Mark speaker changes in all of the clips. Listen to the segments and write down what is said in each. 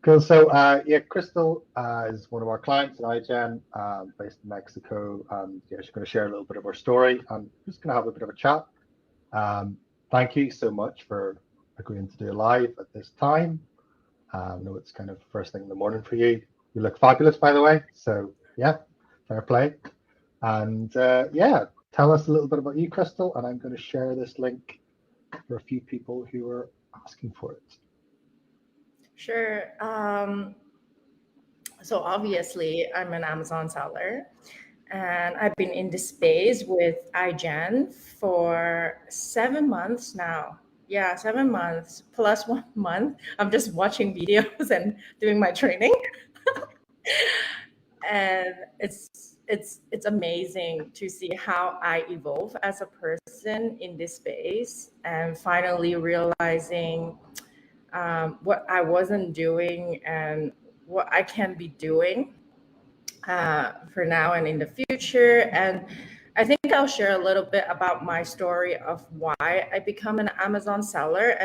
Speaker 1: Cool. So, yeah, Crystal is one of our clients at iGen, based in Mexico. Yeah, she's going to share a little bit of her story. I'm just going to have a bit of a chat. Um, Thank you so much for agreeing to do a live at this time. I know it's kind of first thing in the morning for you. You look fabulous, by the way. So, yeah, fair play. And yeah, tell us a little bit about you, Crystal. And I'm going to share this link for a few people who are asking for it.
Speaker 2: Sure. So obviously, I'm an Amazon seller, and I've been in this space with iGen for 7 months now. Yeah, 7 months plus 1 month. I'm just watching videos and doing my training, and it's amazing to see how I evolve as a person in this space, and finally realizing what I wasn't doing and what I can be doing for now and in the future. And I think I'll share a little bit about my story of why I become an Amazon seller,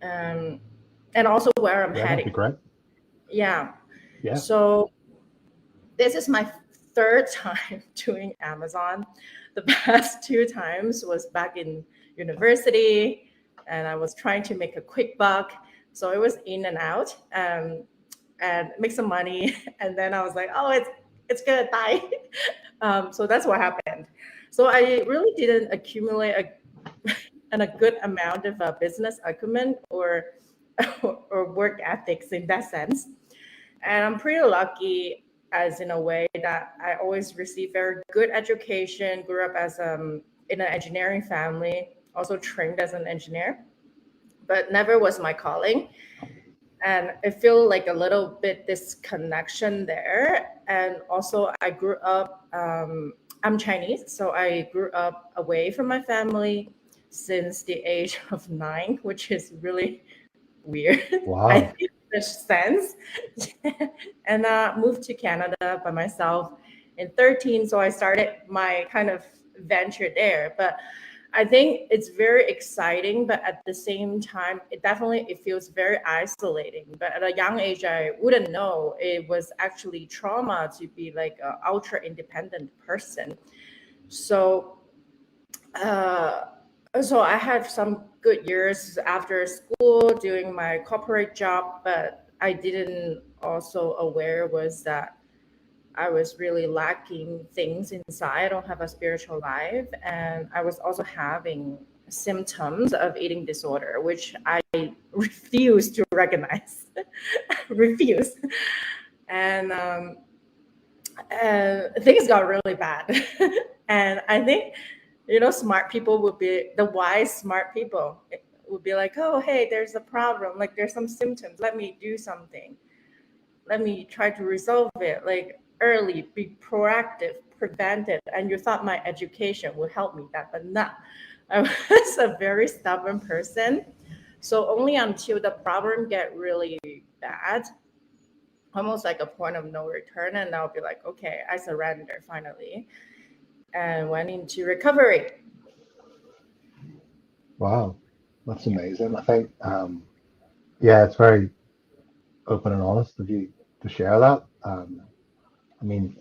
Speaker 2: um, and also where I'm
Speaker 1: Yeah, that'd be
Speaker 2: heading.
Speaker 1: great.
Speaker 2: Yeah.
Speaker 1: Yeah.
Speaker 2: So this is my third time doing Amazon. The past two times was back in university, and I was trying to make a quick buck. So it was in and out, and make some money. And then I was like, oh, it's gonna die. So that's what happened. So I really didn't accumulate a good amount of business acumen or work ethics in that sense. And I'm pretty lucky, as in a way that I always received very good education, grew up as in an engineering family, also trained as an engineer, but never was my calling. And I feel like a little bit disconnection there. And also I grew up, I'm Chinese, so I grew up away from my family since the age of 9, which is really weird. I
Speaker 1: Wow.
Speaker 2: think there's sense. And moved to Canada by myself in 13. So I started my kind of venture there. But I think it's very exciting, but at the same time, it feels very isolating. But at a young age, I wouldn't know it was actually trauma to be like an ultra independent person. So uh, so I had some good years after school doing my corporate job, but I didn't also aware was that I was really lacking things inside. I don't have a spiritual life, and I was also having symptoms of eating disorder, which I refuse to recognize. Refuse. And things got really bad. And I think, smart people would be the wise, smart people would be like, oh, hey, there's a problem. Like, there's some symptoms. Let me do something. Let me try to resolve it. Like, early, be proactive, prevent it. And you thought my education would help me that, but not. I was a very stubborn person. So only until the problem get really bad, almost like a point of no return, and I'll be like, okay, I surrender finally, and went into recovery.
Speaker 1: Wow. That's amazing. I think, yeah, it's very open and honest of you to share that. I mean,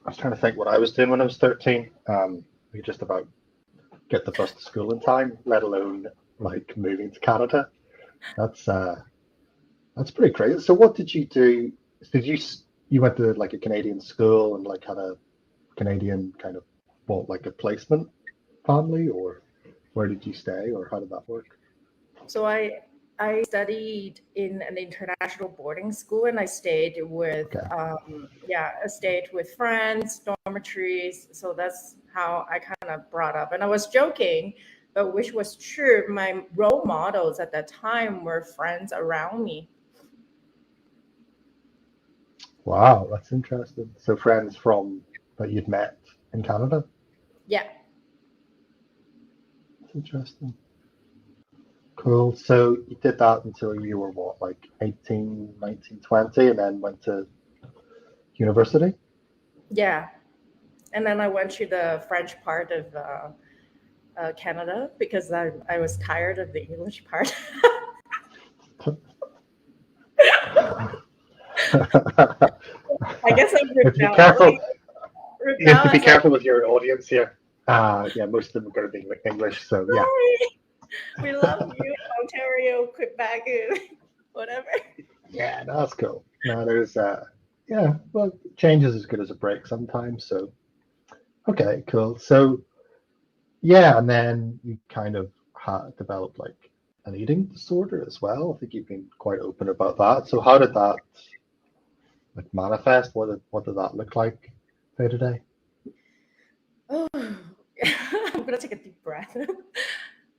Speaker 1: I was trying to think what I was doing when I was 13. We just about get the bus to school in time, let alone like moving to Canada. That's that's pretty crazy. So what did you do? Did you went to like a Canadian school and like had a Canadian kind of what like a placement family, or where did you stay, or how did that work?
Speaker 2: So I studied in an international boarding school, and I stayed with
Speaker 1: Okay.
Speaker 2: I stayed with friends, dormitories. So that's how I kind of brought up. And I was joking, but which was true. My role models at that time were friends around me.
Speaker 1: Wow, that's interesting. So friends from that you'd met in Canada.
Speaker 2: Yeah.
Speaker 1: That's interesting. Cool. So you did that until you were what, like 18, 19, 20, and then went to university?
Speaker 2: Yeah. And then I went to the French part of Canada because I was tired of the English part. I guess I'm
Speaker 1: You have to be
Speaker 2: rebelling.
Speaker 1: careful. You have
Speaker 2: Rebel
Speaker 1: to be
Speaker 2: as like,
Speaker 1: careful with your audience here. Yeah, most of them are going to be English, so yeah.
Speaker 2: sorry, we love you, Ontario, Quebec, whatever.
Speaker 1: Yeah, no, that's cool. No, there's yeah, well, change is as good as a break sometimes. So okay, cool. So yeah, and then you kind of developed like an eating disorder as well. I think you've been quite open about that. So how did that like manifest? What did that look like day to day?
Speaker 2: Oh, I'm gonna take a deep breath.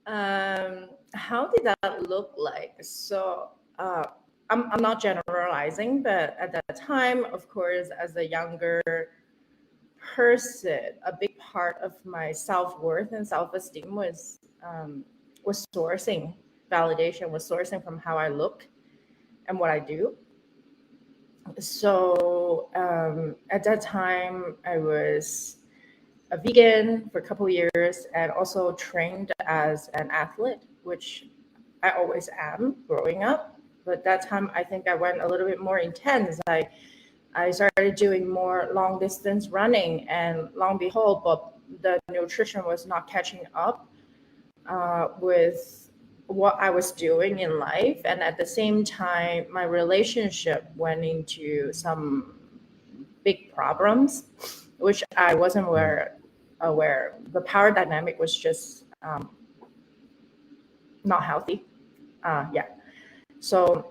Speaker 2: How did that look like? So, I'm not generalizing, but at that time, of course, as a younger person, a big part of my self worth and self esteem was sourcing validation, was sourcing from how I look and what I do. So at that time, I was a vegan for a couple years and also trained as an athlete, which I always am growing up. But that time, I think I went a little bit more intense. I started doing more long distance running, and long behold, but the nutrition was not catching up with what I was doing in life. And at the same time, my relationship went into some big problems, which I wasn't
Speaker 1: Mm.
Speaker 2: aware. The power dynamic was just not healthy. Yeah. So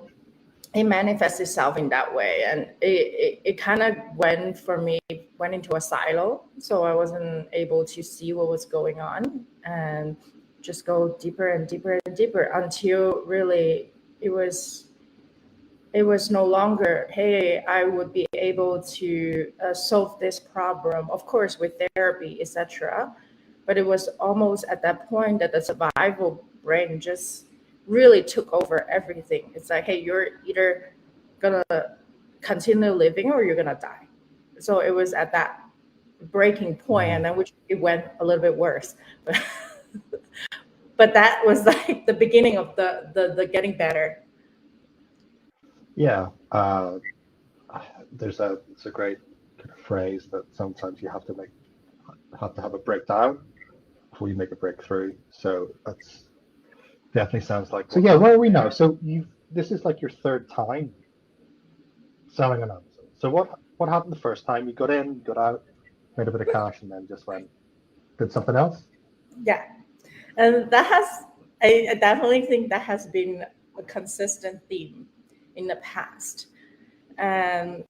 Speaker 2: it manifests itself in that way. And it kind of went into a silo. So I wasn't able to see what was going on and just go deeper and deeper and deeper until really it was it was no longer, hey, I would be able to solve this problem, of course, with therapy, etc. But it was almost at that point that the survival brain just really took over everything. It's like, hey, you're either gonna continue living or you're gonna die. So it was at that breaking point,
Speaker 1: Mm.
Speaker 2: and then which it went a little bit worse. But but that was like the beginning of the getting better.
Speaker 1: Yeah, it's a great kind of phrase that sometimes you have to have a breakdown before you make a breakthrough. So that's definitely sounds like. So yeah, where are we now? So you this is like your third time selling on Amazon. So what happened the first time? You got in, got out, made a bit of cash, and then just went did something else?
Speaker 2: Yeah. And I definitely think that has been a consistent theme in the past. And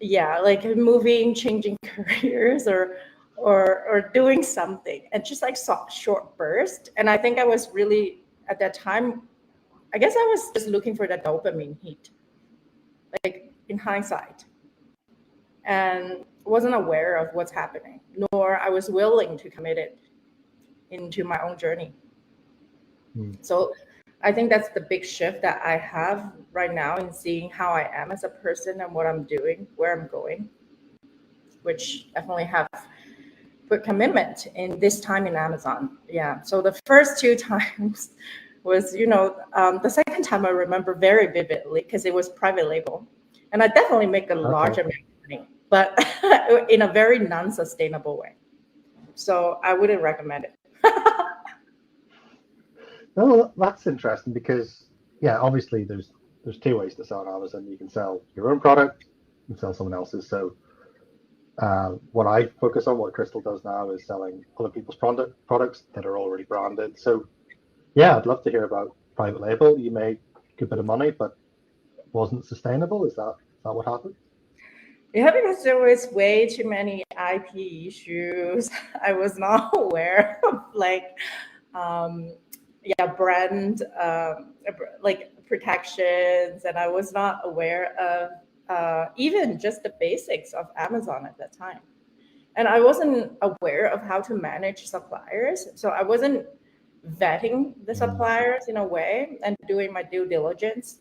Speaker 2: yeah, like moving, changing careers or doing something and just like short burst. And I think I was really at that time, I guess I was just looking for that dopamine hit, like in hindsight, and wasn't aware of what's happening, nor I was willing to commit it into my own journey.
Speaker 1: Hmm.
Speaker 2: So I think that's the big shift that I have right now in seeing how I am as a person and what I'm doing, where I'm going, which definitely have put commitment in this time in Amazon. Yeah. So the first two times was, the second time I remember very vividly because it was private label. And I definitely make a large
Speaker 1: Okay.
Speaker 2: amount of money, but in a very non-sustainable way. So I wouldn't recommend it.
Speaker 1: Well, that's interesting because yeah, obviously there's two ways to sell on Amazon. You can sell your own product, you can sell someone else's. So what I focus on, what Crystal does now, is selling other people's products that are already branded. So yeah, I'd love to hear about private label. You made a good bit of money, but wasn't sustainable. Is that what happened?
Speaker 2: Yeah, because there was way too many IP issues. I was not aware of like, um, yeah, brand like protections, and I was not aware of even just the basics of Amazon at that time. And I wasn't aware of how to manage suppliers, so I wasn't vetting the
Speaker 1: Mm.
Speaker 2: suppliers in a way and doing my due diligence.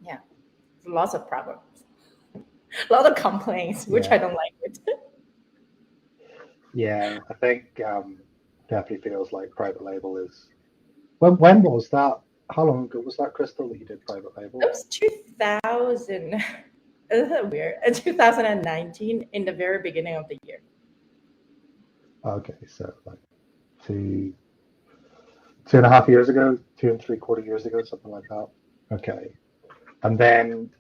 Speaker 2: Yeah, lots of problems, a lot of complaints, which I
Speaker 1: Yeah,
Speaker 2: don't like it.
Speaker 1: yeah. I think definitely feels like private label is. When was that? how long ago was that, Crystal, that you did private
Speaker 2: It
Speaker 1: label?
Speaker 2: was 2000. Isn't that weird? 2019, in the very beginning of the year.
Speaker 1: Okay, so like two, 2.5 years ago, 2 and 3/4 years ago, something like that. Okay. And then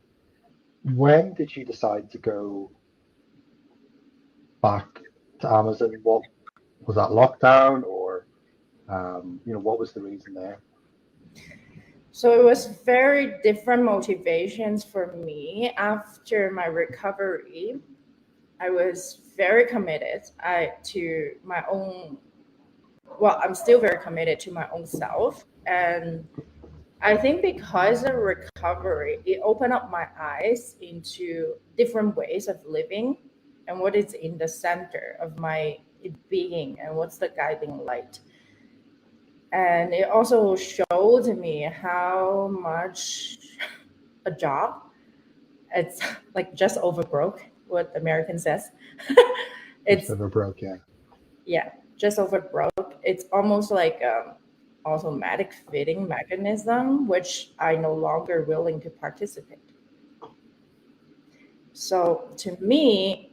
Speaker 1: when did you decide to go back to Amazon? What was that, lockdown, or what was the reason there?
Speaker 2: So it was very different motivations for me after my recovery. I was very committed to my own, well, I'm still very committed to my own self. And I think because of recovery, it opened up my eyes into different ways of living and what is in the center of my being and what's the guiding light. And it also showed me how much a job, it's like just over broke, what the American says.
Speaker 1: Just
Speaker 2: It's,
Speaker 1: over broke, yeah.
Speaker 2: yeah, just over broke. It's almost like automatic fitting mechanism, which I no longer willing to participate. So to me,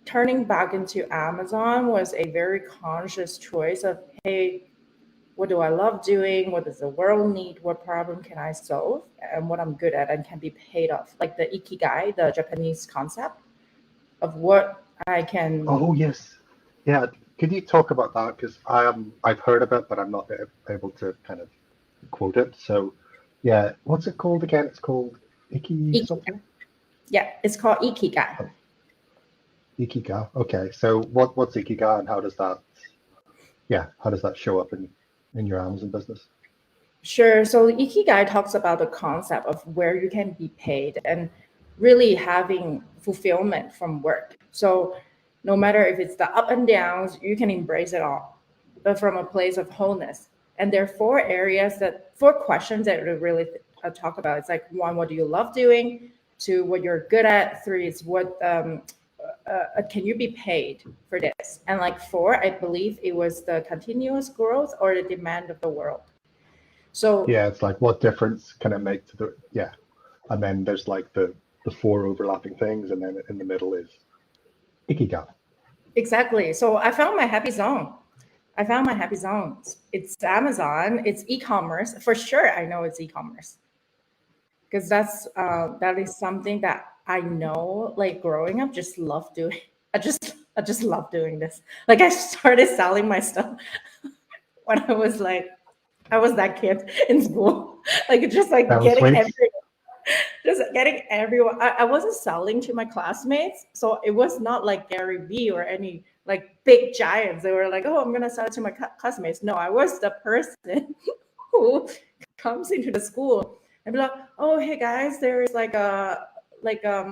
Speaker 2: turning back into Amazon was a very conscious choice of, hey, what do I love doing? What does the world need? What problem can I solve? And what I'm good at and can be paid off. Like the ikigai, the Japanese concept of what I can.
Speaker 1: Oh yes, yeah. Could you talk about that? Because I've heard of it, but I'm not able to kind of quote it. So, yeah, what's it called again? It's called Iki
Speaker 2: Ikigai.
Speaker 1: something.
Speaker 2: Yeah, it's called ikigai.
Speaker 1: Oh, Ikiga. Okay, so what's Ikiga, and how does that show up in your Amazon business?
Speaker 2: Sure. So Ikigai talks about the concept of where you can be paid and really having fulfillment from work. So no matter if it's the up and downs, you can embrace it all, but from a place of wholeness. And there are four questions that we really talk about. It's like one, what do you love doing? Two, what you're good at. Three is what can you be paid for this? And like four, I believe it was the continuous growth or the demand of the world. So
Speaker 1: Yeah, it's like what difference can it make to the yeah, and then there's like the four overlapping things, and then in the middle is Ikiga.
Speaker 2: exactly. So I found my happy zone. I found my happy zones. It's Amazon. It's e-commerce for sure. I know it's e-commerce because that is something that I know. Like growing up, just love doing. I just love doing this. Like I started selling my stuff when I was that kid in school. Like just like
Speaker 1: Down
Speaker 2: getting
Speaker 1: sweets.
Speaker 2: every just getting everyone. I wasn't selling to my classmates, so it was not like Gary Vee or any like big giants. They were like, "Oh, I'm gonna sell it to my classmates." No, I was the person who comes into the school and be like, "Oh, hey guys, there is like a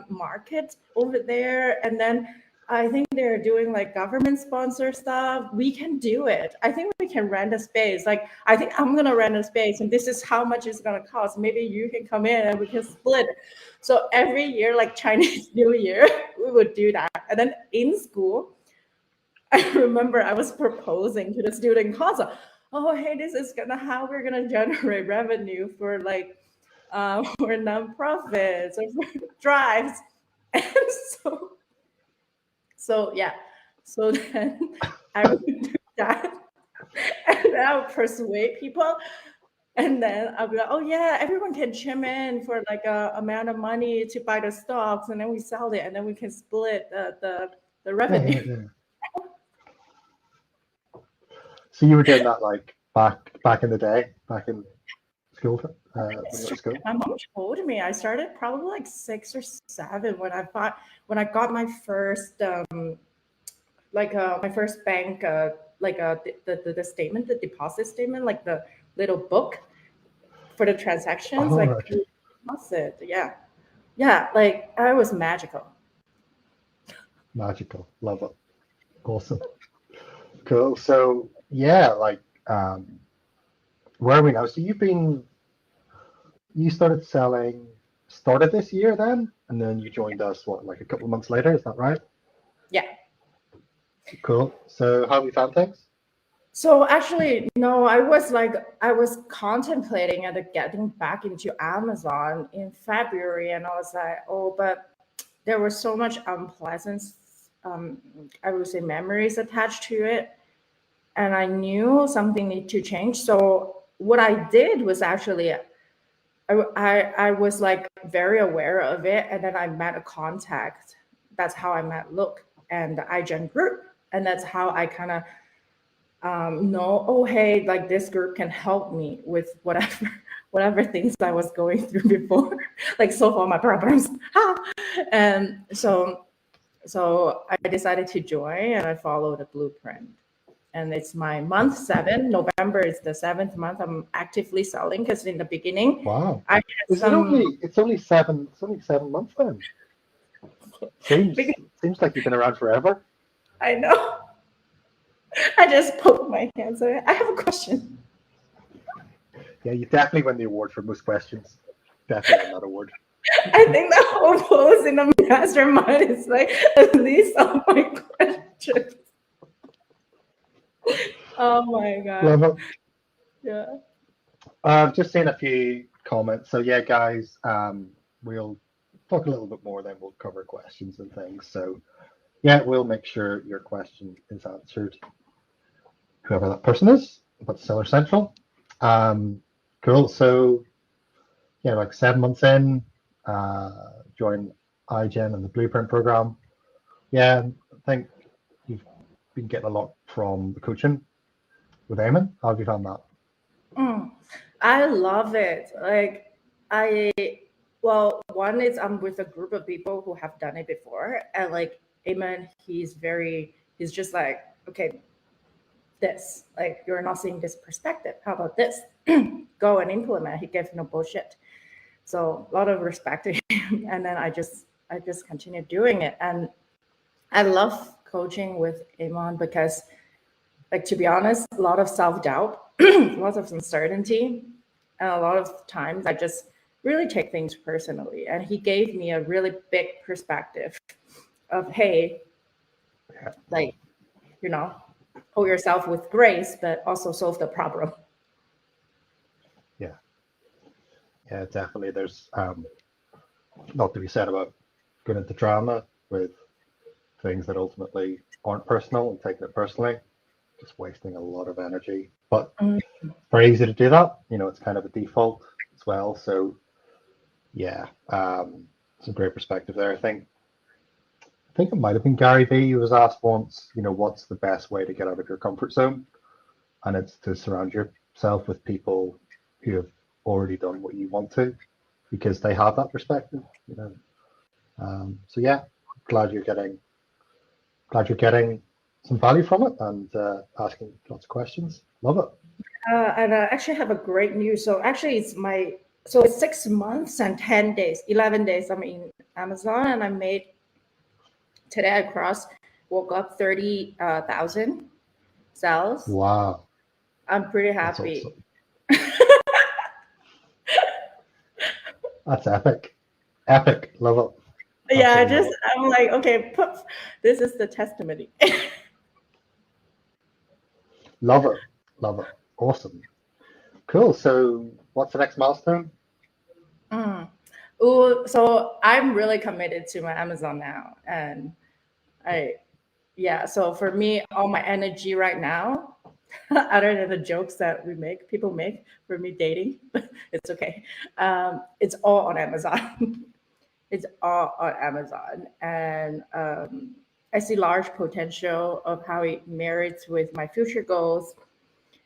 Speaker 2: market over there, and then I think they're doing like government sponsor stuff. We can do it. I think we can rent a space. Like, I think I'm gonna rent a space, and this is how much it's gonna cost. Maybe you can come in and we can split." So every year, like Chinese New Year, we would do that. And then in school, I remember I was proposing to the student council, "Oh, hey, this is gonna how we're gonna generate revenue for like for nonprofits or for drives." And so so yeah, so then I would do that, and then I would persuade people, and then I'll be like, "Oh yeah, everyone can chime in for like a amount of money to buy the stocks, and then we sell it, and then we can split the
Speaker 1: Yeah,
Speaker 2: revenue."
Speaker 1: yeah, yeah. So you were doing that like back in the day, back in school, when you were at school.
Speaker 2: My mom told me I started probably like 6 or 7 when I got my first my first bank the statement, the deposit statement, like the little book for the transactions,
Speaker 1: Oh,
Speaker 2: like
Speaker 1: okay.
Speaker 2: deposit. Yeah, yeah, like I was magical.
Speaker 1: Magical. Love it. Awesome. Cool. So yeah, like where are we now? So you started this year then, and then you joined us what, like a couple of months later, is that right?
Speaker 2: Yeah.
Speaker 1: Cool. So how have you found things?
Speaker 2: So actually, no, I was contemplating at getting back into Amazon in February, and I was like, oh, but there was so much unpleasant, um, I would say, memories attached to it, and I knew something needed to change. So what I did was actually, I was like very aware of it, and then I met a contact. That's how I met Look and the iGen group, and that's how I kind of know, oh hey, like this group can help me with whatever whatever things I was going through before, like solve all my problems. And so I decided to join, and I followed the blueprint. And it's my month 7. November is the 7th month I'm actively selling, because in the beginning
Speaker 1: Wow.
Speaker 2: I had
Speaker 1: Is it
Speaker 2: some.
Speaker 1: only? It's only 7 months then. Seems like you've been around forever.
Speaker 2: I know. I just poked my hands in. I have a question.
Speaker 1: Yeah, you definitely win the award for most questions. Definitely win that award.
Speaker 2: I think the whole pose in the mastermind is like at least all my questions. Oh my
Speaker 1: Love
Speaker 2: god.
Speaker 1: it.
Speaker 2: Yeah.
Speaker 1: I've just seen a few comments. So yeah, guys, we'll talk a little bit more, then we'll cover questions and things. So yeah, we'll make sure your question is answered, whoever that person is, but Seller Central. Cool. So yeah, like 7 months in, join iGen and the Blueprint program. Yeah, I think you've been getting a lot from the coaching with Eamon. How have you found that?
Speaker 2: Mm, I love it. Like I well, one is I'm with a group of people who have done it before, and like Amen, he's just like, okay, this, like you're not seeing this perspective. How about this? Go and implement. He gave no bullshit. So a lot of respect to him. And then I just continued doing it. And I love coaching with Iman because, like, to be honest, a lot of self-doubt, lots of uncertainty, and a lot of times I just really take things personally. And he gave me a really big perspective of, hey,
Speaker 1: Yeah,
Speaker 2: like, you know, hold yourself with grace, but also solve the problem.
Speaker 1: yeah, yeah, definitely. There's a lot to be said about going into drama with things that ultimately aren't personal and taking it personally, just wasting a lot of energy. But
Speaker 2: Mm.
Speaker 1: very easy to do that. You know, it's kind of a default as well. So yeah, some great perspective there. I think it might have been Gary Vee who was asked once, you know, what's the best way to get out of your comfort zone? And it's to surround yourself with people who have already done what you want to, because they have that perspective, you know. So yeah, glad you're getting some value from it and asking lots of questions. Love it.
Speaker 2: And I actually have a great news. So actually, it's 6 months and 10 days, 11 days. I'm in Amazon, and I made today. Woke up 30,000 sales.
Speaker 1: Wow,
Speaker 2: I'm pretty
Speaker 1: that's
Speaker 2: happy.
Speaker 1: awesome. That's epic. Epic. Love it.
Speaker 2: Yeah,
Speaker 1: Absolutely love it.
Speaker 2: I'm like, okay, poof, this is the testimony.
Speaker 1: Love it. Love it. Awesome. Cool. So what's the next milestone?
Speaker 2: Mm. Ooh, so I'm really committed to my Amazon now, and I yeah. So for me, all my energy right now, other than the jokes that people make for me dating, but it's okay. It's all on Amazon. It's all on Amazon, and I see large potential of how it marries with my future goals,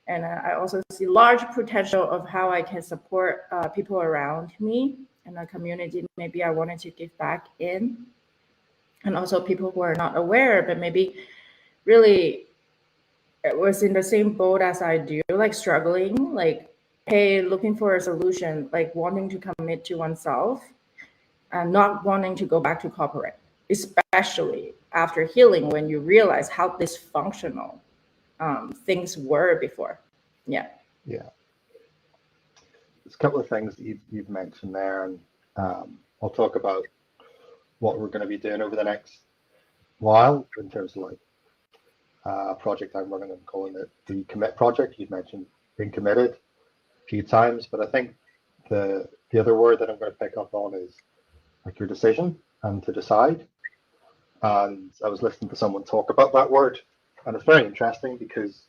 Speaker 2: and I also see large potential of how I can support people around me and a community. Maybe I wanted to give back in, and also people who are not aware, but maybe really it was in the same boat as I do, like struggling, like, hey, looking for a solution, like wanting to commit to oneself and not wanting to go back to corporate, especially after healing when you realize how dysfunctional things were before. Yeah.
Speaker 1: Yeah. There's a couple of things that you've mentioned there, and I'll talk about what we're going to be doing over the next while in terms of like project I'm running. I'm calling it the Commit Project. You've mentioned being committed a few times, but I think the other word that I'm going to pick up on is like your decision and to decide. And I was listening to someone talk about that word, and it's very interesting because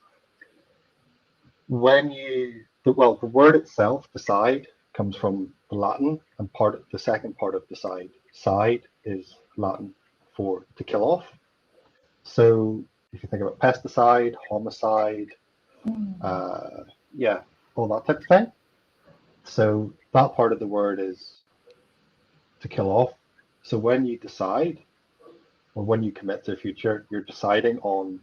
Speaker 1: when you well, the word itself, decide, comes from the Latin, and the second part of decide, side is Latin for to kill off. So if you think about pesticide, homicide, uh, yeah, all that type of thing. So that part of the word is to kill off. So when you decide or when you commit to the future, you're deciding on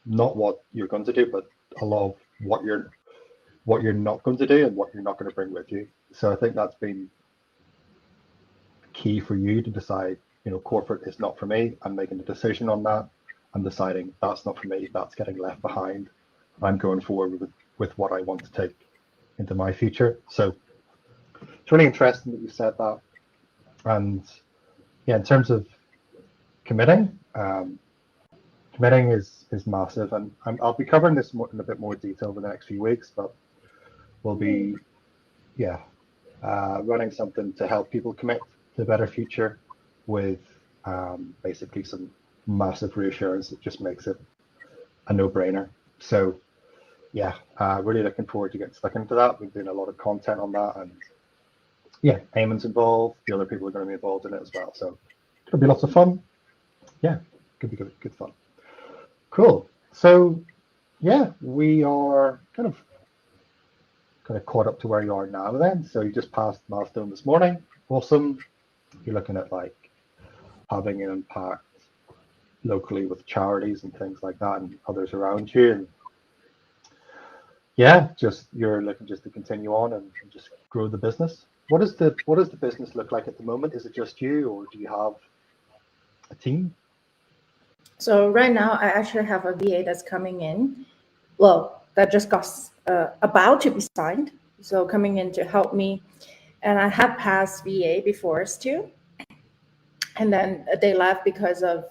Speaker 1: not what you're going to do, but a lot of what you're not going to do and what you're not going to bring with you. So I think that's been key for you to decide, corporate is not for me. I'm making a decision on that. I'm deciding that's not for me. That's getting left behind. I'm going forward with what I want to take into my future. So it's really interesting that you said that. And yeah, in terms of committing, committing is massive. And I'll be covering this in a bit more detail in the next few weeks, but we'll be, yeah, running something to help people commit to a better future with basically some massive reassurance that just makes it a no-brainer. So yeah, really looking forward to getting stuck into that. We're doing a lot of content on that, and yeah, Eamon's involved. The other people are going to be involved in it as well. So it'll be lots of fun. Yeah, could be good fun. Cool. So yeah, we are kind of caught up to where you are now then. So you just passed milestone this morning. Awesome. You're looking at like having an impact locally with charities and things like that and others around you. And yeah, just you're looking just to continue on and just grow the business. What does the business look like at the moment? Is it just you or do you have a team?
Speaker 2: So right now, I actually have a VA that's coming in. Well, that just got about to be signed. So coming in to help me, and I have passed VA before too, and then they left because of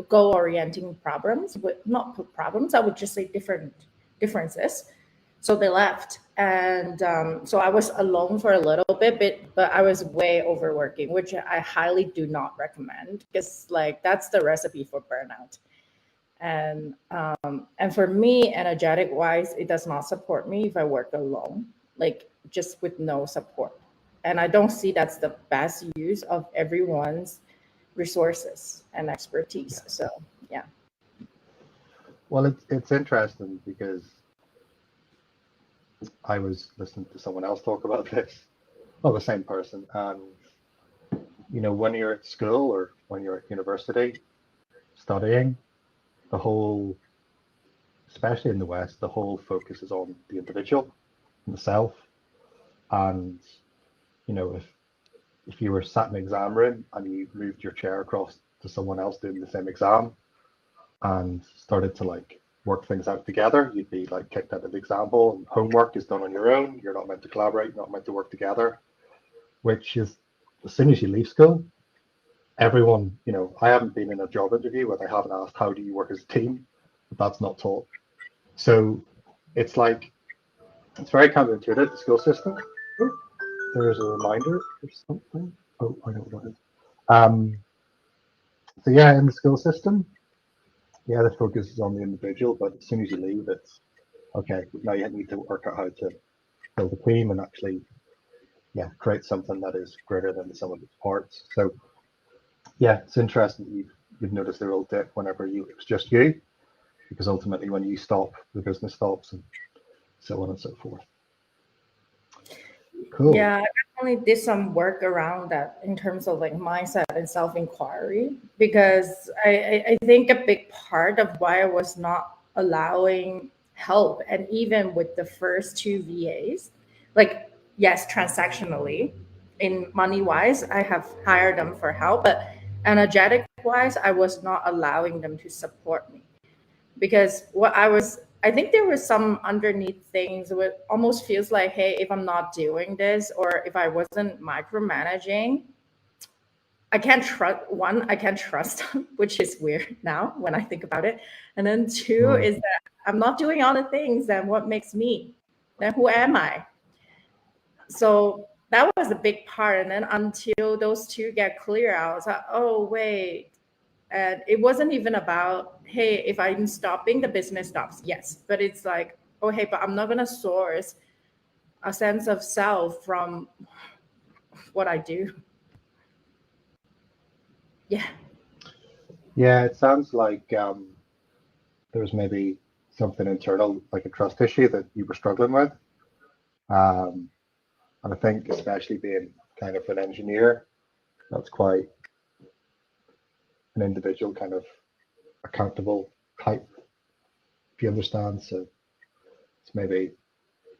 Speaker 2: goal orienting problems. With not problems, I would just say differences. So they left, and so I was alone for a little bit, but I was way overworking, which I highly do not recommend because like that's the recipe for burnout. And for me, energetic wise, it does not support me if I work alone, like just with no support. And I don't see that's the best use of everyone's resources and expertise.
Speaker 1: Yeah.
Speaker 2: So yeah.
Speaker 1: Well, it's interesting because I was listening to someone else talk about this, well, the same person, and when you're at school or when you're at university studying, the whole, especially in the West, the whole focus is on the individual and the self. And if you were sat in an exam room and you moved your chair across to someone else doing the same exam and started to like work things out together, you'd be like kicked out of the example. And homework is done on your own. You're not meant to collaborate. You're not meant to work together. Which is, as soon as you leave school, everyone, I haven't been in a job interview where they haven't asked how do you work as a team, but that's not taught. So it's like it's very counterintuitive, the school system. Oh, there's a reminder or something. Oh, I know what it is. So yeah, in the school system, yeah, the focus is on the individual, but as soon as you leave, it's okay. Now you need to work out how to build a team and actually, yeah, create something that is greater than the sum of its parts. So yeah, it's interesting that you've noticed the real dip whenever it's just you, because ultimately when you stop, the business stops, and so on and so forth. Cool.
Speaker 2: Yeah, I definitely did some work around that in terms of like mindset and self-inquiry because I think a big part of why I was not allowing help and even with the first two VAs, like yes, transactionally, in money wise, I have hired them for help, but energetic wise, I was not allowing them to support me because I think there was some underneath things where almost feels like, hey, if I'm not doing this or if I wasn't micromanaging, I can't trust them, which is weird now when I think about it. And then two is that I'm not doing all the things, then what makes me? Then who am I? So that was a big part. And then until those two get clear, I was like, oh wait. And it wasn't even about, hey, if I'm stopping, the business stops. Yes. But it's like, oh hey, but I'm not gonna source a sense of self from what I do. Yeah.
Speaker 1: Yeah, it sounds like there was maybe something internal, like a trust issue that you were struggling with. Um, and I think, especially being kind of an engineer, that's quite an individual kind of accountable type, if you understand. So it's maybe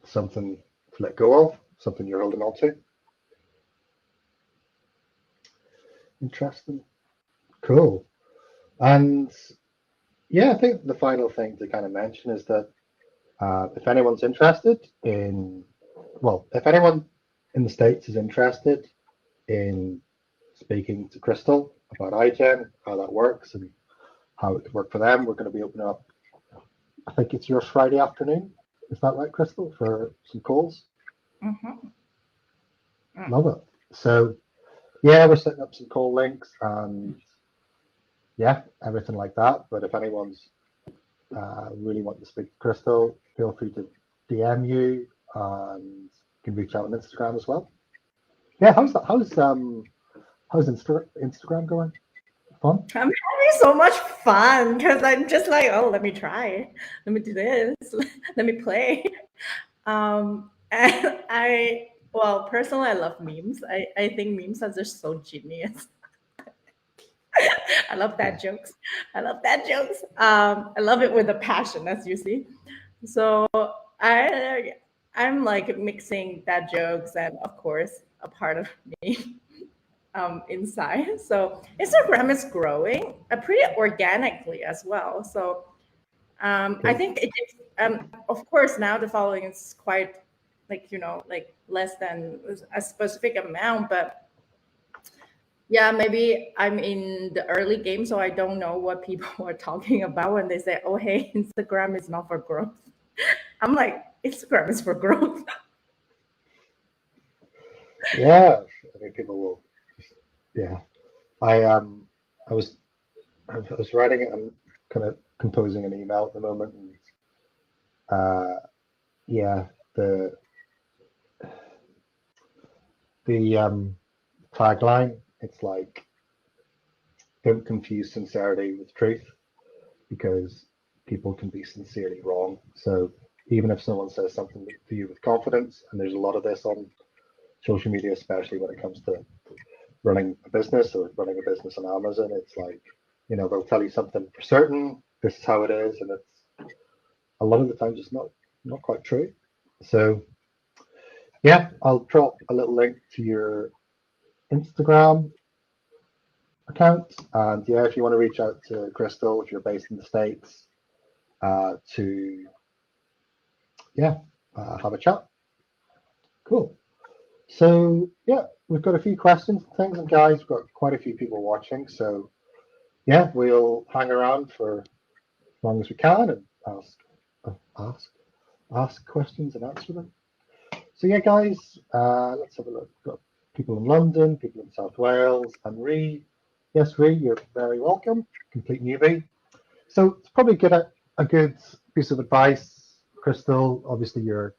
Speaker 1: something to let go of, something you're holding on to. Interesting. Cool. And yeah, I think the final thing to kind of mention is that if anyone's interested in, well, if anyone in the States is interested in speaking to Crystal about iGen, how that works, and how it could work for them, we're going to be opening up, I think it's yours Friday afternoon. Is that right, Crystal, for some calls?
Speaker 2: Mm-hmm.
Speaker 1: Love it. So, yeah, we're setting up some call links and yeah, everything like that. But if anyone's really wanting to speak to Crystal, feel free to DM you and you can reach out on Instagram as well. Yeah, how's that? How's Instagram going? Fun?
Speaker 2: I'm having so much fun because I'm just like, oh, let me try. Let me do this. Let me play. And well, personally, I love memes. I think memes are just so genius. I love
Speaker 1: Yeah.
Speaker 2: that jokes. I love that jokes. I love it with a passion, as you see. So I, I'm like mixing that jokes and, of course, a part of me inside. So Instagram is growing pretty organically as well. So I
Speaker 1: Cool.
Speaker 2: think of course, now the following is quite like, like less than a specific amount, but yeah, maybe I'm in the early game, so I don't know what people are talking about when they say, oh, hey, Instagram is not for growth. I'm like, Instagram is for growth.
Speaker 1: Yeah, I think people will. Yeah, I I was I was writing it. I'm kind of composing an email at the moment, and yeah, the the tagline. It's like don't confuse sincerity with truth because people can be sincerely wrong. So even if someone says something to you with confidence, and there's a lot of this on social media, especially when it comes to running a business or running a business on Amazon, it's like, they'll tell you something for certain, this is how it is, and it's a lot of the times it's not quite true. So yeah, I'll drop a little link to your Instagram account. And yeah, if you want to reach out to Crystal, if you're based in the States, to yeah, have a chat. Cool. So yeah, we've got a few questions and things, and guys, we've got quite a few people watching. So yeah, we'll hang around for as long as we can and ask ask questions and answer them. So yeah, guys, let's have a look. We've got people in London, people in South Wales, and Ree. Yes, Ree, you're very welcome. Complete newbie. So it's probably a good piece of advice, Crystal. Obviously, you're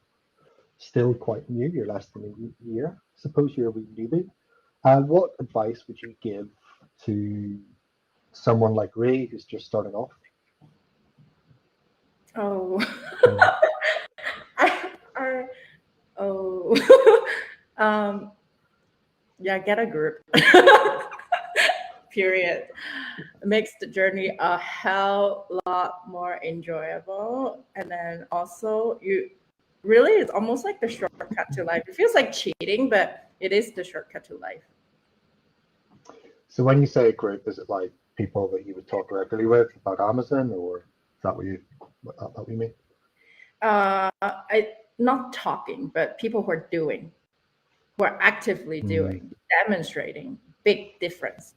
Speaker 1: still quite new. You're less than a year. Suppose you're a wee newbie. What advice would you give to someone like Ray who's just starting off?
Speaker 2: Oh,
Speaker 1: Mm,
Speaker 2: I, I, oh, um, yeah, get a group. Period. It makes the journey a hell lot more enjoyable. And then also, you really, it's almost like the shortcut to life. It feels like cheating, but it is the shortcut to life.
Speaker 1: So when you say a group, is it like people that you would talk regularly with about Amazon, or is that what you mean?
Speaker 2: I not talking, but people who are doing, who are actively
Speaker 1: Mm,
Speaker 2: doing, demonstrating. big difference.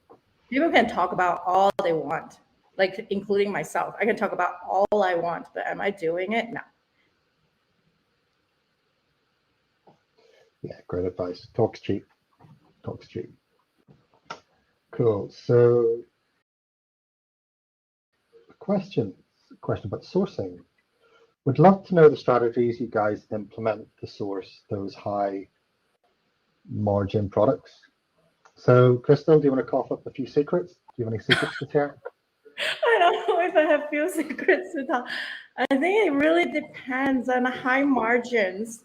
Speaker 2: People can talk about all they want, like including myself. I can talk about all I want, but am I doing it? No.
Speaker 1: Yeah, great advice. Talk's cheap. Talk's cheap. Cool. So, question about sourcing. Would love to know the strategies you guys implement to source those high margin products. So, Crystal, do you want to cough up a few secrets? Do you have any secrets to share?
Speaker 2: I don't know if I have few secrets to tell. I think it really depends on high margins.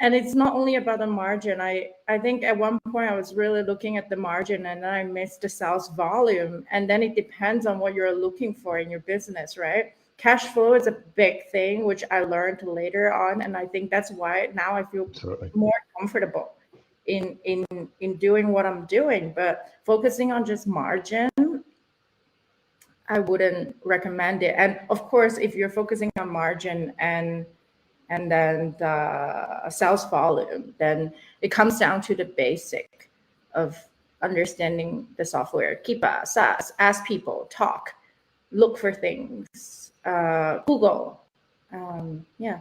Speaker 2: And it's not only about the margin. I think at one point I was really looking at the margin and then I missed the sales volume. And then it depends on what you're looking for in your business, right? Cash flow is a big thing, which I learned later on. And I think that's why now I feel
Speaker 1: Absolutely.
Speaker 2: more comfortable in doing what I'm doing. But focusing on just margin, I wouldn't recommend it. And of course, if you're focusing on margin and then the sales volume, then it comes down to the basic of understanding the software. Keep us, ask people, talk, look for things, Google. Yeah.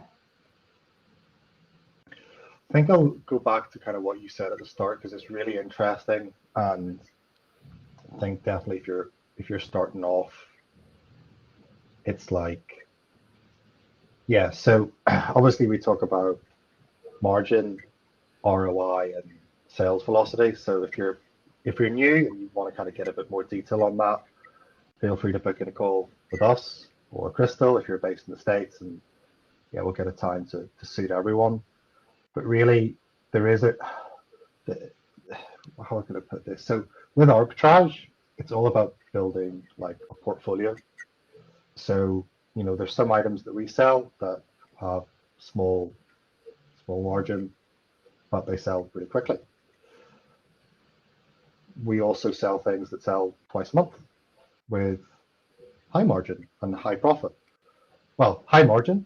Speaker 1: I think I'll go back to kind of what you said at the start because it's really interesting, and I think definitely if you're starting off, it's like, yeah. So obviously we talk about margin, ROI, and sales velocity. So if you're new and you want to kind of get a bit more detail on that, feel free to book in a call with us or Crystal if you're based in the States, and yeah, we'll get a time to suit everyone. But really, there is how can I put this? So with arbitrage, it's all about building like a portfolio. So, there's some items that we sell that have small margin, but they sell pretty quickly. We also sell things that sell twice a month with high margin and high profit. Well, high margin,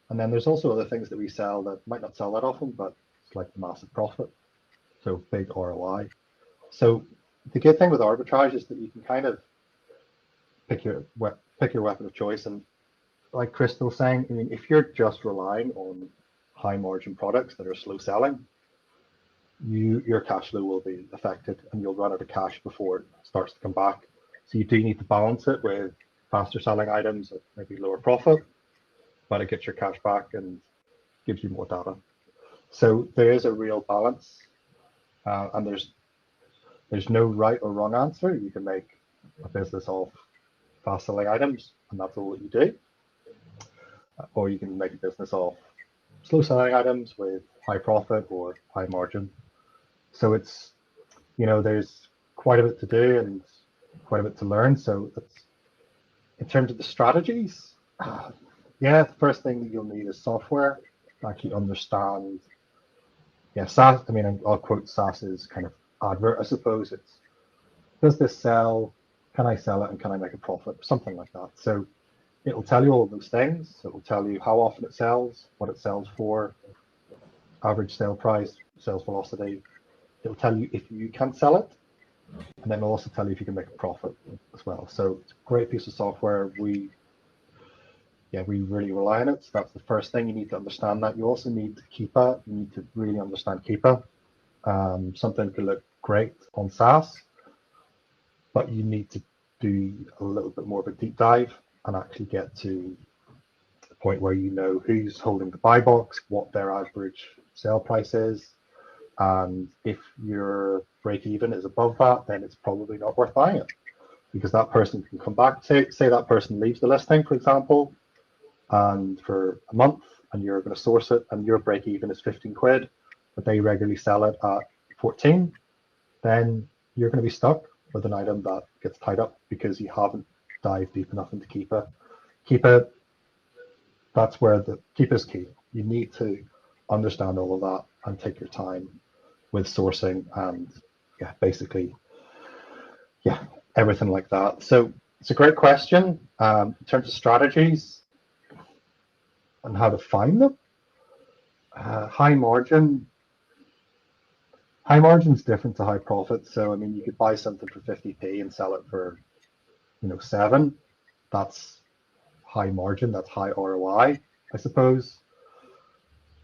Speaker 1: and then there's also other things that we sell that might not sell that often, but it's like massive profit, so big ROI. So the good thing with arbitrage is that you can kind of pick your weapon of choice. And like Crystal was saying, I mean, if you're just relying on high margin products that are slow selling, your cash flow will be affected and you'll run out of cash before it starts to come back. So you do need to balance it with faster selling items at maybe lower profit, but it gets your cash back and gives you more data. So there is a real balance, and there's no right or wrong answer. You can make a business off fast selling items, and that's all that you do, or you can make a business off slow selling items with high profit or high margin. So it's, there's quite a bit to do and quite a bit to learn. So it's, in terms of the strategies, yeah, the first thing that you'll need is software to actually understand. Yeah, SaaS. I mean, I'll quote SaaS's kind of advert. I suppose it's, does this sell? Can I sell it? And can I make a profit? Something like that. So it'll tell you all of those things. It will tell you how often it sells, what it sells for, average sale price, sales velocity. It'll tell you if you can sell it, and then it'll also tell you if you can make a profit as well. So it's a great piece of software. We really rely on it. So that's the first thing. You need to understand that. You also need Keepa. You need to really understand Keepa. Something could look great on SaaS, but you need to do a little bit more of a deep dive and actually get to the point where you know who's holding the buy box, what their average sale price is, and if your break even is above that, then it's probably not worth buying it, because that person can come back. Say that person leaves the listing, for example, and for a month, and you're going to source it, and your break even is 15 quid, but they regularly sell it at 14, then you're going to be stuck with an item that gets tied up because you haven't dived deep enough into Keepa. That's where the Keepa is key. You need to understand all of that and take your time with sourcing and basically everything like that. So it's a great question. In terms of strategies and how to find them, high margin, high margin's different to high profit. So I mean, you could buy something for 50p and sell it for, 7. That's high margin. That's high ROI, I suppose,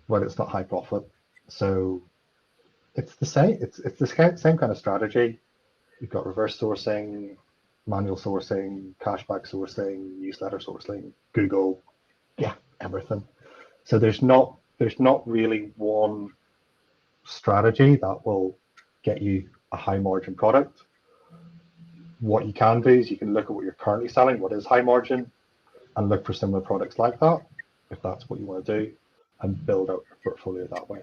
Speaker 1: but it's not high profit. So it's the same. It's the same kind of strategy. You've got reverse sourcing, manual sourcing, cashback sourcing, newsletter sourcing, Google, yeah, everything. So there's not really one strategy that will get you a high margin product. What you can do is you can look at what you're currently selling, what is high margin, and look for similar products like that, if that's what you want to do, and build out your portfolio that way.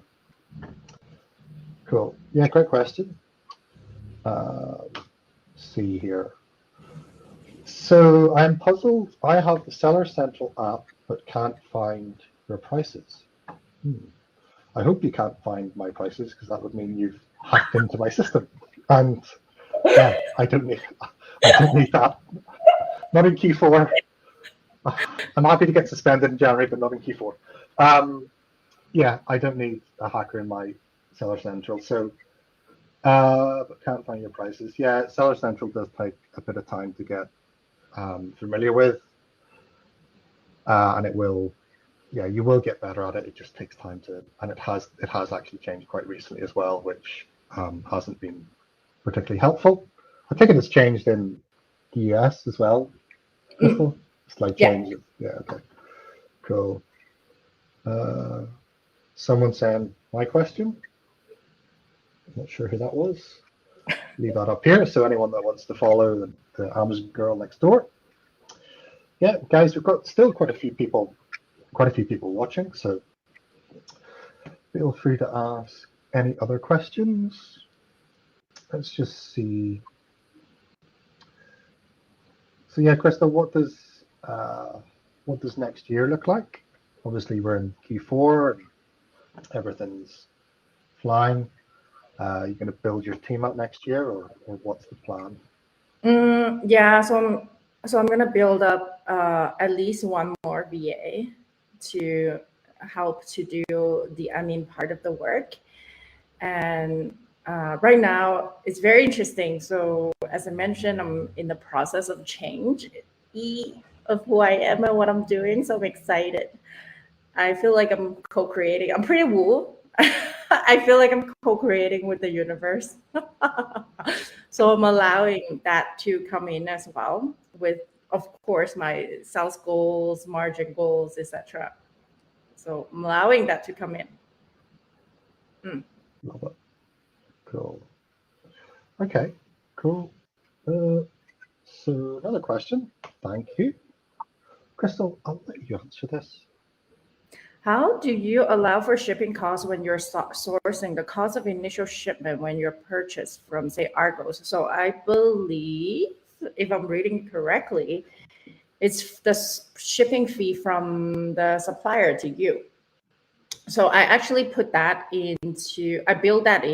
Speaker 1: Cool. Yeah, great question. See here. So I'm puzzled. I have the Seller Central app, but can't find your prices. I hope you can't find my prices because that would mean you've hacked into my system. And yeah, I don't need that. Not in Q4. I'm happy to get suspended in January, but not in Q4. Yeah, I don't need a hacker in my Seller Central. So, but can't find your prices. Yeah, Seller Central does take a bit of time to get familiar with, and it will. Yeah, you will get better at it. It just takes time to, and it has actually changed quite recently as well, which hasn't been particularly helpful. I think it has changed in the US as well. Crystal, slight change. Yeah. Okay. Cool. Someone saying my question. I'm not sure who that was. Leave that up here. So anyone that wants to follow the Amazon girl next door. Yeah, guys, we've got still quite a few people watching. So feel free to ask any other questions. Let's just see. So yeah, Crystal, what does next year look like? Obviously, we're in Q4 and everything's flying. You're going to build your team up next year, or what's the plan?
Speaker 2: Yeah, so I'm gonna build up at least one more VA to help to do the admin part of the work. And right now, it's very interesting. So as I mentioned, I'm in the process of change of who I am and what I'm doing. So I'm excited. I feel like I'm co-creating. I'm pretty woo. I feel like I'm co-creating with the universe. So I'm allowing that to come in as well with, of course, my sales goals, margin goals, etc. So I'm allowing that to come in.
Speaker 1: Love it. Cool. Okay, cool. So another question. Thank you. Crystal, I'll let you answer this.
Speaker 2: How do you allow for shipping costs when you're sourcing the cost of initial shipment when you're purchased from, say, Argos? So I believe, if I'm reading correctly, it's the shipping fee from the supplier to you. So I actually I build that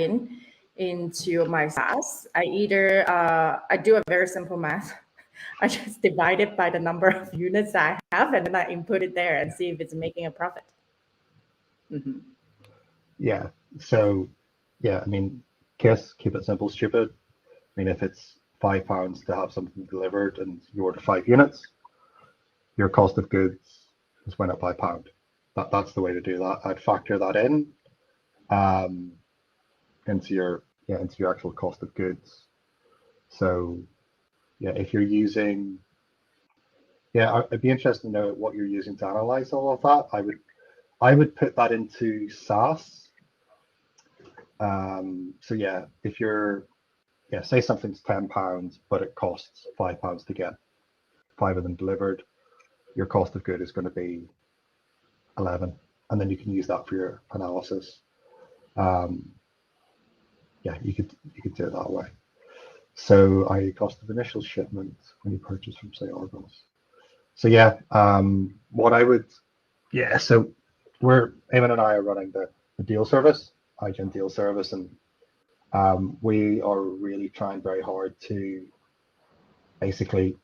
Speaker 2: into my SaaS. I do a very simple math. I just divide it by the number of units I have, and then I input it there and see if it's making a profit. Mm-hmm.
Speaker 1: Yeah. So, yeah, I mean, keep it simple, stupid. I mean, if it's £5 to have something delivered and you order 5 units, your cost of goods is went up by £1. That's the way to do that. I'd factor that in into your actual cost of goods. So yeah, if you're using, yeah, I'd be interested to know what you're using to analyze all of that. I would put that into SaaS. So yeah, if you're, yeah, say something's £10, but it costs £5 to get 5 of them delivered, your cost of good is going to be 11, and then you can use that for your analysis. Yeah, you could do it that way. So I cost of initial shipment when you purchase from, say, Argos. So yeah, what I would, yeah, so Eamon and I are running the deal service, iGen deal service, and we are really trying very hard to basically,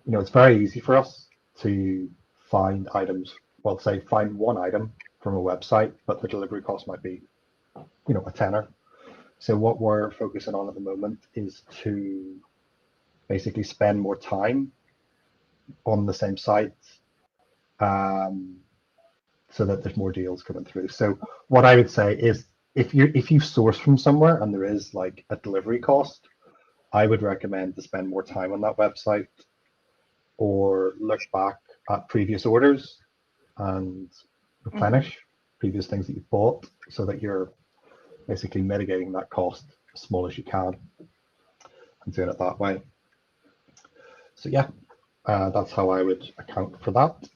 Speaker 1: it's very easy for us to find items, well, say find one item from a website, but the delivery cost might be, a tenner. So what we're focusing on at the moment is to basically spend more time on the same site, um, so that there's more deals coming through. So what I would say is if you source from somewhere and there is like a delivery cost, I would recommend to spend more time on that website or look back at previous orders and
Speaker 2: Mm-hmm.
Speaker 1: replenish previous things that you've bought so that you're basically mitigating that cost as small as you can and doing it that way. So yeah, that's how I would account for that.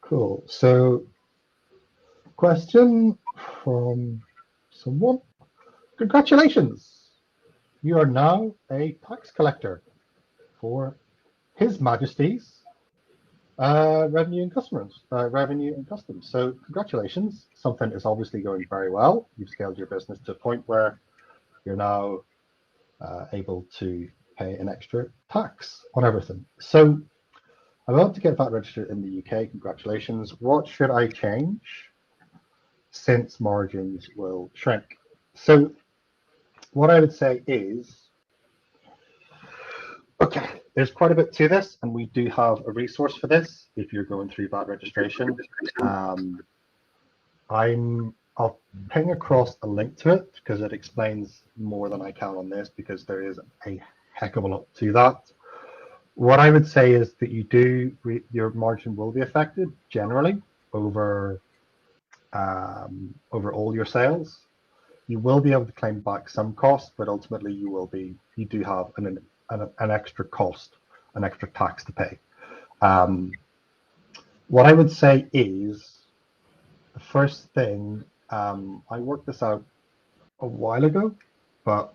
Speaker 1: Cool. So question from someone. Congratulations. You are now a tax collector for His Majesty's Revenue and Customs. So congratulations. Something is obviously going very well. You've scaled your business to a point where you're now able to pay an extra tax on everything. So I want to get that registered in the UK. Congratulations. What should I change since margins will shrink? So what I would say is, okay, there's quite a bit to this, and we do have a resource for this if you're going through that registration. Um, I'll ping across a link to it because it explains more than I can on this because there is a heck of a lot to that. What I would say is that your margin will be affected generally over over all your sales. You will be able to claim back some costs, but ultimately you do have an extra cost, an extra tax to pay. Um, what I would say is the first thing, I worked this out a while ago, but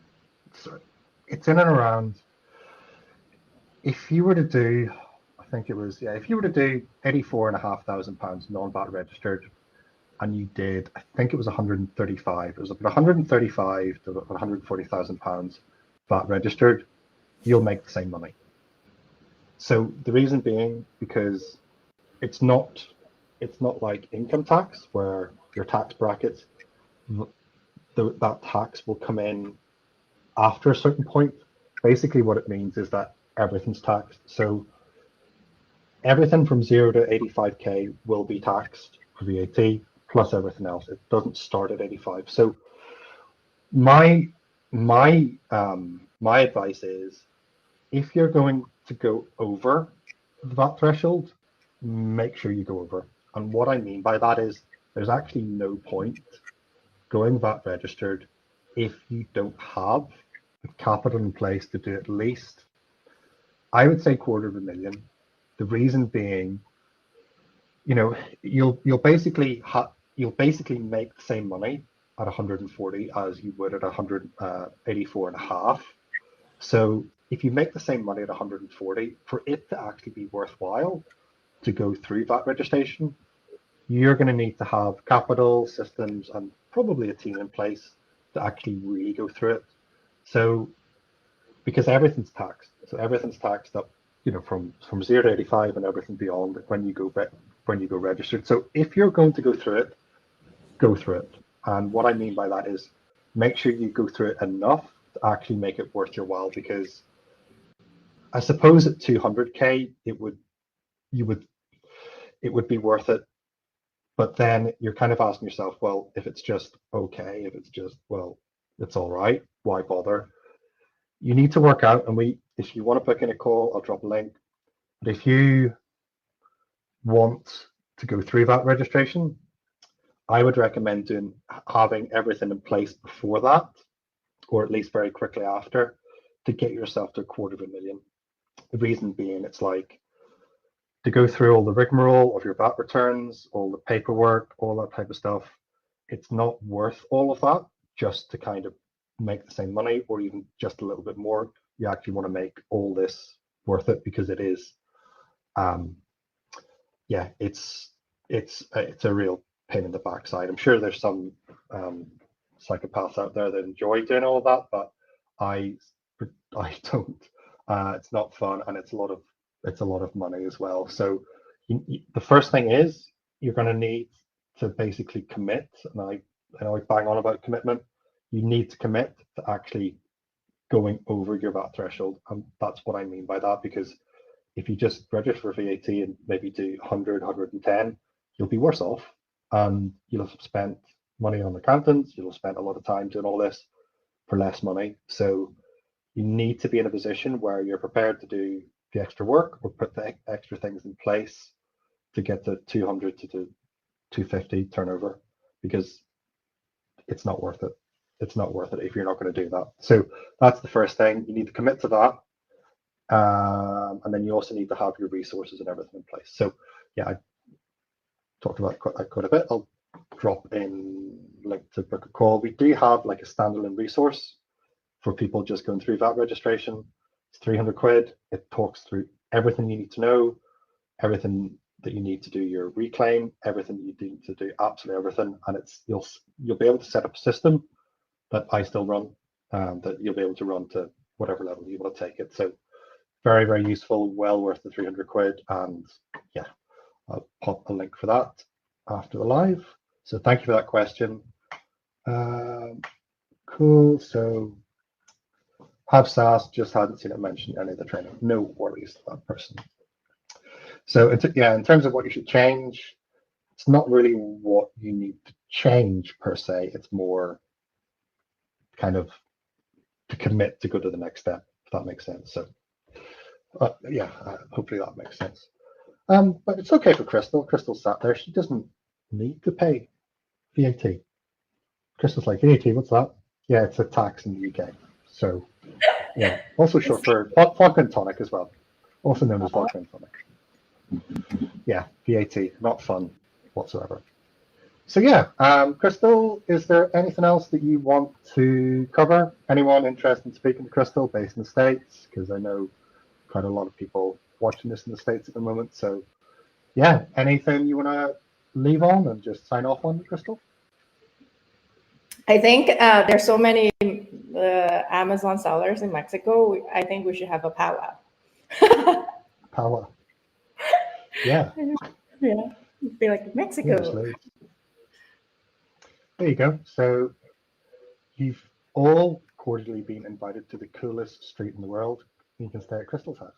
Speaker 1: it's in and around. If you were to do, I think it was, yeah, if you were to do £84,500 non-VAT registered, and you did, I think it was 135. It was about 135 to about 140,000 pounds VAT registered. You'll make the same money. So the reason being because it's not it's not like income tax where your tax brackets that tax will come in after a certain point. Basically, what it means is that everything's taxed. So everything from 0 to 85k will be taxed for VAT plus everything else. It doesn't start at 85. So my my advice is if you're going to go over that threshold, make sure you go over. And what I mean by that is there's actually no point going VAT registered if you don't have the capital in place to do at least, I would say, 250,000. The reason being, you know, you'll basically make the same money at 140 as you would at 184 and a half. So if you make the same money at 140, for it to actually be worthwhile to go through that registration, you're going to need to have capital, systems, and probably a team in place to actually really go through it. So because everything's taxed, so everything's taxed up, from 0 to 85 and everything beyond when you go registered. So if you're going to go through it, go through it. And what I mean by that is make sure you go through it enough to actually make it worth your while. Because I suppose at 200k you would it would be worth it. But then you're kind of asking yourself, well, if it's just okay, if it's just, well, it's all right, why bother? You need to work out, and if you want to book in a call, I'll drop a link. But if you want to go through that registration, I would recommend having everything in place before that, or at least very quickly after, to get yourself to 250,000. The reason being, it's like to go through all the rigmarole of your VAT returns, all the paperwork, all that type of stuff. It's not worth all of that just to kind of make the same money or even just a little bit more. You actually want to make all this worth it because it is, yeah, it's a real pain in the backside. I'm sure there's some psychopaths out there that enjoy doing all of that, but I I don't. It's not fun, and it's a lot of money as well. So the first thing is you're going to need to basically commit, and I know I bang on about commitment. you need to commit to actually going over your VAT threshold. And that's what I mean by that, because if you just register for VAT and maybe do 100, 110, you'll be worse off. And you'll have spent money on accountants, you'll have spent a lot of time doing all this for less money. So you need to be in a position where you're prepared to do the extra work or put the extra things in place to get to 200 to 250 turnover, because it's not worth it. It's not worth it if you're not going to do that. So that's the first thing. You need to commit to that. And then you also need to have your resources and everything in place. So yeah, I talked about quite a bit. I'll drop in link to book a call. We do have like a standalone resource for people just going through VAT registration. It's 300 quid. It talks through everything you need to know, everything that you need to do your reclaim, everything you need to do, absolutely everything. And it's you'll be able to set up a system that I still run, that you'll be able to run to whatever level you want to take it. So very, very useful, well worth the 300 quid. And yeah, I'll pop a link for that after the live. So thank you for that question. Cool. So have SaaS, just hadn't seen it mentioned any of the training. No worries to that person. So yeah, in terms of what you should change, it's not really what you need to change per se. It's more kind of to commit to go to the next step, if that makes sense. So yeah, hopefully that makes sense. But it's okay for Crystal. Crystal sat there. She doesn't need to pay VAT. Crystal's like, VAT, what's that? Yeah, it's a tax in the UK. So yeah, also short for vodka and tonic as well, also known as vodka and tonic. Yeah, VAT, not fun whatsoever. So yeah, Crystal, is there anything else that you want to cover? Anyone interested in speaking to Crystal based in the States? Because I know quite a lot of people watching this in the States at the moment. So yeah, anything you want to leave on and just sign off on, Crystal?
Speaker 2: I think there's so many Amazon sellers in Mexico. I think we should have a powwow.
Speaker 1: Power. Yeah.
Speaker 2: Yeah, be like Mexico.
Speaker 1: Yeah, there you go. So you've all cordially been invited to the coolest street in the world. You can stay at Crystal's house.